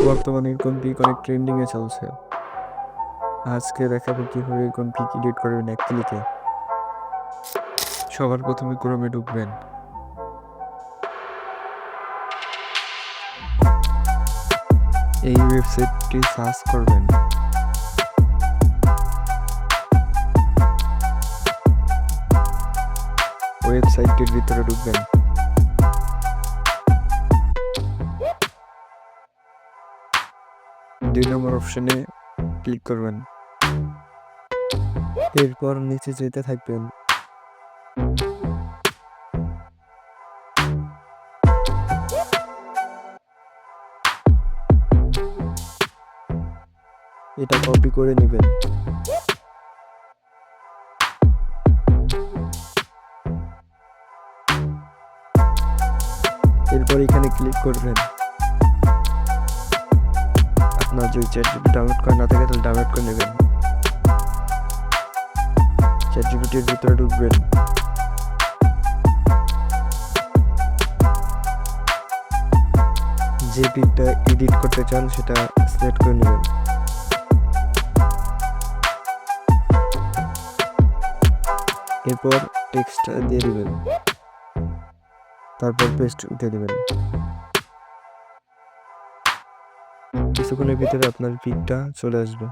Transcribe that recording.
বর্তমানে এরকম পিক অনেক ট্রেন্ডিং এ চলছে। আজকে দেখাবো কিভাবে এরকম পিক এডিট করবেন এক ক্লিকে। সবার প্রথমে ক্রোমে ঢুকবেন। এই ওয়েবসাইটটি সার্চ করবেন। ওয়েবসাইটটির ভিতরে ঢুকবেন। দুই নম্বর অপশনে ক্লিক করবেন। এরপর নিচে যেতে থাকবেন। এটা কপি করে নেবেন। এরপর এখানে ক্লিক করবেন। আপনার যদি চ্যাটজিপিটি ডাউনলোড করা না থাকে তাহলে ডাউনলোড করে নেবেন। চ্যাটজিপিটির ভিতরে ঢুকবেন। যে পিকটা এডিট করতে চান সেটা সিলেক্ট করে নেবেন। এরপর টেক্সটটা দিয়ে দিবেন, তারপর পেস্ট উঠে দিবেন। কিছুক্ষণের ভিতরে আপনার পিকটা চলে আসবে।